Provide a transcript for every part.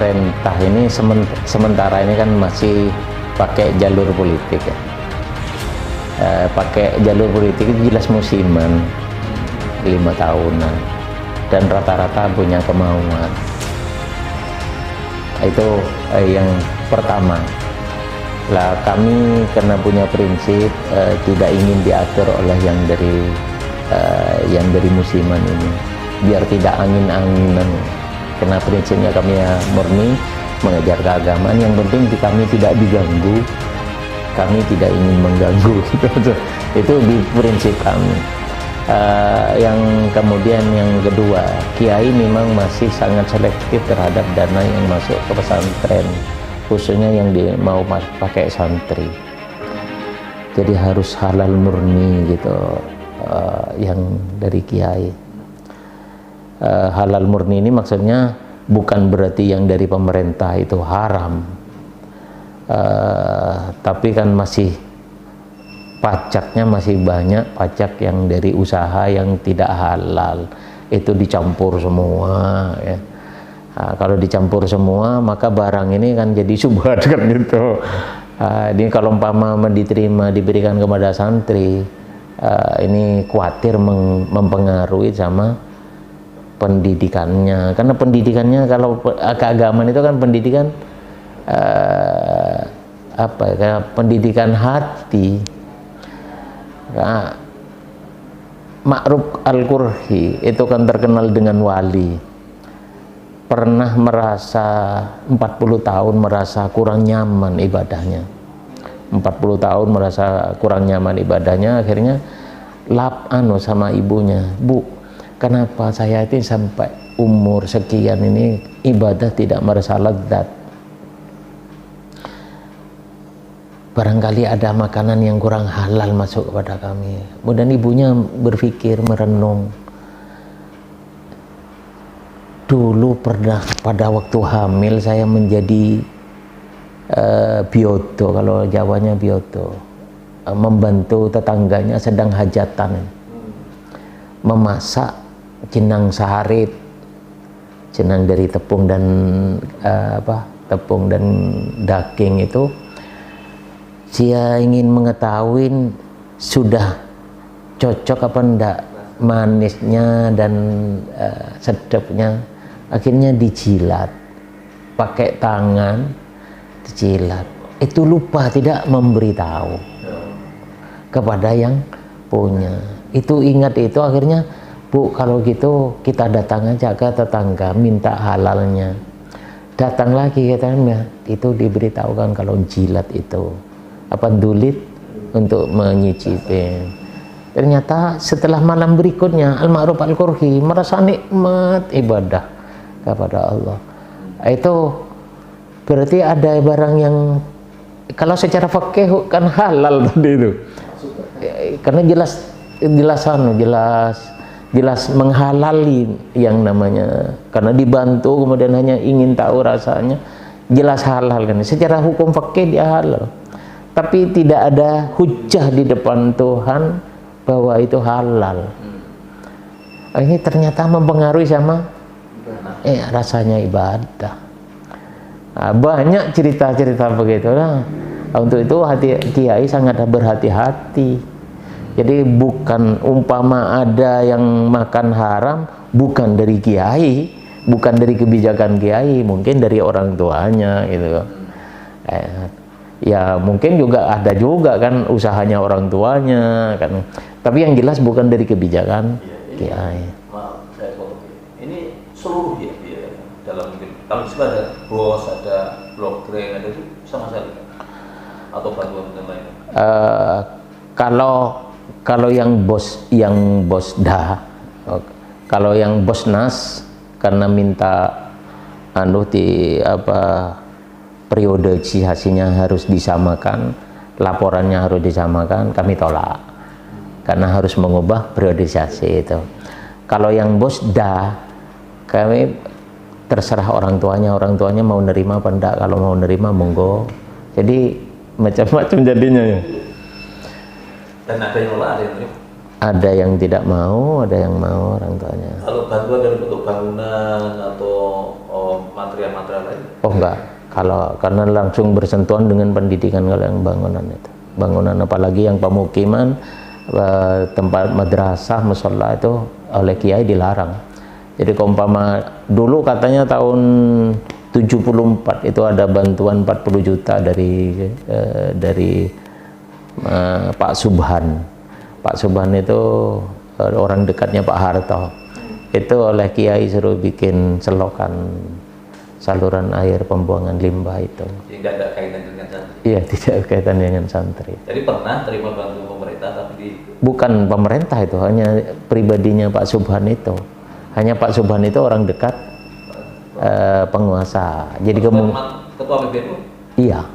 pemerintah ini sementara ini kan masih pakai jalur politik ya. Pakai jalur politik itu jelas musiman 5 tahunan dan rata-rata punya kemauan. Itu yang pertama lah, kami karena punya prinsip tidak ingin diatur oleh yang dari musiman ini, biar tidak angin-anginan, karena prinsipnya kami ya murni mengejar keagamaan. Yang penting kami tidak diganggu, kami tidak ingin mengganggu gitu. Itu di prinsip kami. Yang kemudian yang kedua, kiai memang masih sangat selektif terhadap dana yang masuk ke pesantren, khususnya yang mau pakai santri. Jadi harus halal murni gitu, yang dari kiai. Halal murni ini maksudnya bukan berarti yang dari pemerintah itu haram, tapi kan masih pajaknya masih banyak pajak yang dari usaha yang tidak halal, itu dicampur semua ya. Nah, kalau dicampur semua maka barang ini kan jadi subhat kan gitu. Ini kalau umpama diberikan kepada santri, ini khawatir mempengaruhi sama pendidikannya, karena pendidikannya kalau keagamaan itu kan pendidikan kayak pendidikan hati. Nah, Ma'ruf Al-Qurhi itu kan terkenal dengan wali, pernah merasa 40 tahun merasa kurang nyaman ibadahnya, 40 tahun merasa kurang nyaman ibadahnya. Akhirnya sama ibunya, "Bu, kenapa saya itu sampai umur sekian ini ibadah tidak merasa lezat? Barangkali ada makanan yang kurang halal masuk kepada kami." Kemudian ibunya berpikir, merenung. Dulu pernah pada waktu hamil saya menjadi bioto, kalau Jawanya bioto, membantu tetangganya sedang hajatan, memasak jenang saharit, jenang dari tepung dan tepung dan daging itu. Saya ingin mengetahui sudah cocok apa enggak manisnya dan sedapnya. Akhirnya dijilat pakai tangan, dijilat. Itu lupa tidak memberitahu kepada yang punya. Itu ingat itu, akhirnya, "Bu, kalau gitu kita datang aja ke tetangga minta halalnya." Datang lagi katanya, itu diberitahukan kalau jilat itu dulit untuk menyicipi. Ternyata setelah malam berikutnya Al-Ma'ruf Al-Qurhi merasa nikmat ibadah kepada Allah. Itu berarti ada barang yang kalau secara fikih kan halal tadi itu, karena jelas menghalali yang namanya, karena dibantu kemudian hanya ingin tahu rasanya, jelas halal kan. Secara hukum fikih dia halal, tapi tidak ada hujah di depan Tuhan bahwa itu halal. Ini ternyata mempengaruhi sama rasanya ibadah. Nah, banyak cerita-cerita begitu lah. Untuk itu kiai sangat berhati-hati. Jadi bukan umpama ada yang makan haram, bukan dari kiai, bukan dari kebijakan kiai, mungkin dari orang tuanya gitu. Ya mungkin juga ada juga kan usahanya orang tuanya kan, tapi yang jelas bukan dari kebijakan kiai. Maaf, saya ini seluruh ya dalam kalau ada bos, ada blogger, ada itu sama sekali atau bantuan lain? Kalau yang bos dah, kalau yang bos nas karena minta periode hasilnya harus disamakan, laporannya harus disamakan, kami tolak karena harus mengubah periodisasi itu. Kalau yang bos dah, kami terserah orang tuanya mau nerima apa enggak. Kalau mau nerima monggo. Jadi macam-macam jadinya ya. Dan ada yang nolak, ada yang terima? ada yang tidak mau, ada yang mau orang tuanya. Kalau bantuan dalam bentuk bangunan atau material-material lain? Oh enggak, karena langsung bersentuhan dengan pendidikan kalau yang bangunan itu. Bangunan apalagi yang pemukiman, tempat madrasah, mushola itu oleh kiai dilarang. Jadi umpama dulu katanya tahun 74 itu ada bantuan 40 juta dari Pak Subhan. Pak Subhan itu orang dekatnya Pak Harto. Itu oleh kiai suruh bikin selokan saluran air pembuangan limbah itu. Jadi tidak ada kaitan dengan santri? Iya, tidak ada kaitan dengan santri. Jadi pernah terima bantuan pemerintah tapi Bukan pemerintah itu, hanya pribadinya Pak Subhan itu. Hanya Pak Subhan itu orang dekat penguasa. Jadi ketua PBNU? Iya,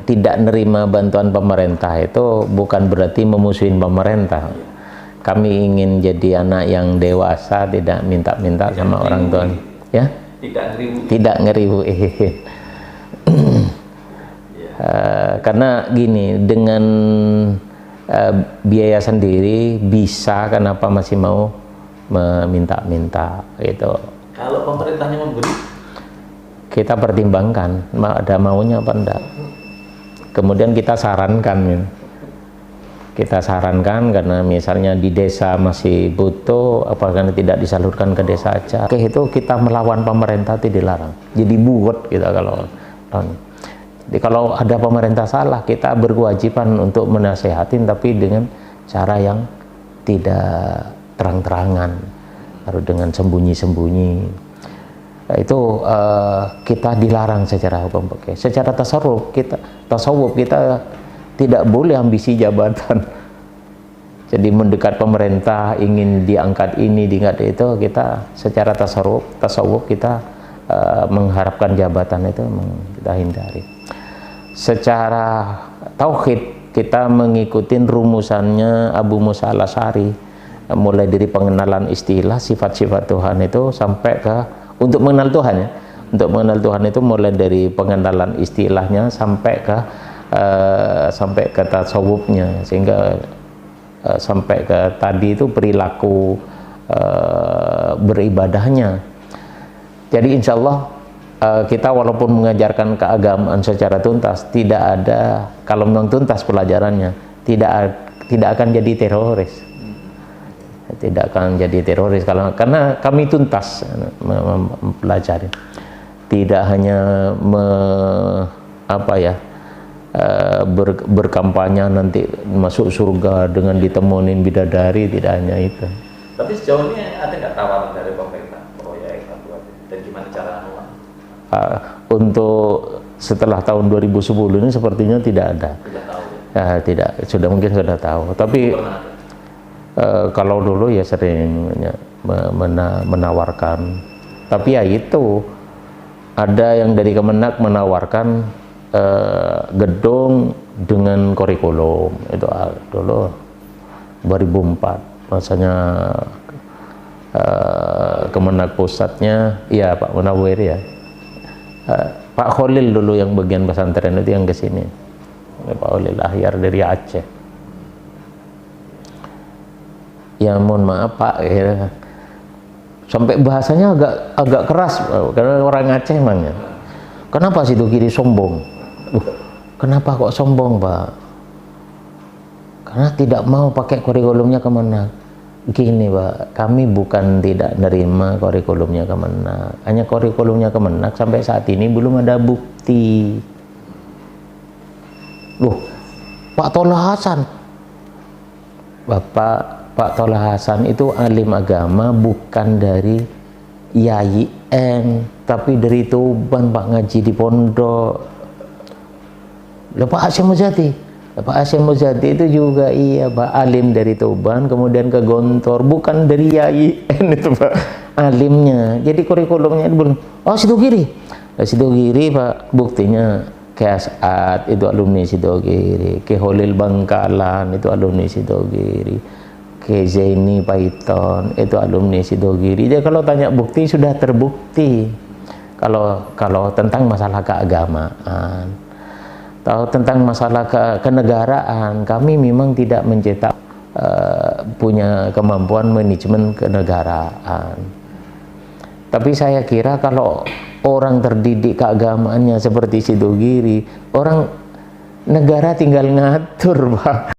tidak nerima bantuan pemerintah itu bukan berarti memusuhin pemerintah. Kami ingin jadi anak yang dewasa, tidak minta-minta sama orang tua. Ya? Tidak ngeribu. Karena gini, dengan biaya sendiri bisa, kenapa masih mau meminta-minta gitu. Kalau pemerintahnya memberi, kita pertimbangkan ada maunya apa enggak. Kemudian kita sarankan, karena misalnya di desa masih butuh, apakah tidak disalurkan ke desa aja. Oke, itu kita melawan pemerintah itu dilarang. Jadi buat kita jadi kalau ada pemerintah salah, kita berkewajiban untuk menasehatin, tapi dengan cara yang tidak terang-terangan, harus dengan sembunyi-sembunyi. Itu kita dilarang secara hukum fikih. Secara tasawuf kita tidak boleh ambisi jabatan. Jadi mendekat pemerintah, ingin diangkat ini, diangkat itu, kita secara tasawuf kita mengharapkan jabatan itu memang kita hindari. Secara tauhid kita mengikuti rumusannya Abu Musa al-Asy'ari, mulai dari pengenalan istilah sifat-sifat Tuhan itu sampai ke untuk mengenal Tuhan ya. Untuk mengenal Tuhan itu mulai dari pengenalan istilahnya sampai ke tasawufnya, sehingga sampai ke tadi itu perilaku beribadahnya. Jadi insya Allah kita walaupun mengajarkan keagamaan secara tuntas, tidak ada, kalau memang tuntas pelajarannya, tidak akan jadi teroris. Tidak akan jadi teroris karena kami tuntas mempelajari. Tidak hanya berkampanye nanti masuk surga dengan ditemuin bidadari, tidak hanya itu. Tapi sejauh ini ada nggak tawaran dari pemerintah proyek bantuan dan gimana cara untuk setelah tahun 2010 ini sepertinya tidak ada. Tidak tahu. Tidak, mungkin sudah tahu. Tapi kalau dulu ya sering menawarkan. Tapi ya itu ada yang dari Kemenak menawarkan gedung dengan kurikulum itu dulu 2004 masanya Kemenak pusatnya ya Pak Munawir ya, Pak Khalil dulu yang bagian pesantren itu yang kesini, Pak Khalil Ahyar dari Aceh. Ya mohon maaf Pak ya, sampai bahasanya agak keras karena orang Aceh emangnya. Kenapa situ kiri sombong? Kenapa kok sombong Pak? Karena tidak mau pakai kurikulumnya Kemenak. Gini Pak, kami bukan tidak nerima kurikulumnya Kemenak, hanya kurikulumnya Kemenak sampai saat ini belum ada bukti. Loh, Pak Tolah Hasan, Pak Tolah Hasan itu alim agama bukan dari IAIN, tapi dari Tuban Pak, ngaji di pondok. Loh, Pak Hasyim Muzadi, Pak Hasyim Muzadi itu juga iya Pak, alim dari Tuban kemudian ke Gontor, bukan dari IAIN itu Pak alimnya. Jadi kurikulumnya belum. Oh situ kiri Pak, buktinya Keasat itu alumni Sidogiri, Ke Holil Bangkalan itu alumni Sidogiri, Ke Zaini Paiton itu alumni Sidogiri. Jadi kalau tanya bukti sudah terbukti. Kalau tentang masalah keagamaan, tahu tentang masalah kenegaraan, kami memang tidak mencetak punya kemampuan manajemen kenegaraan. Tapi saya kira kalau orang terdidik keagamaannya seperti Sidogiri, orang negara tinggal ngatur, Pak.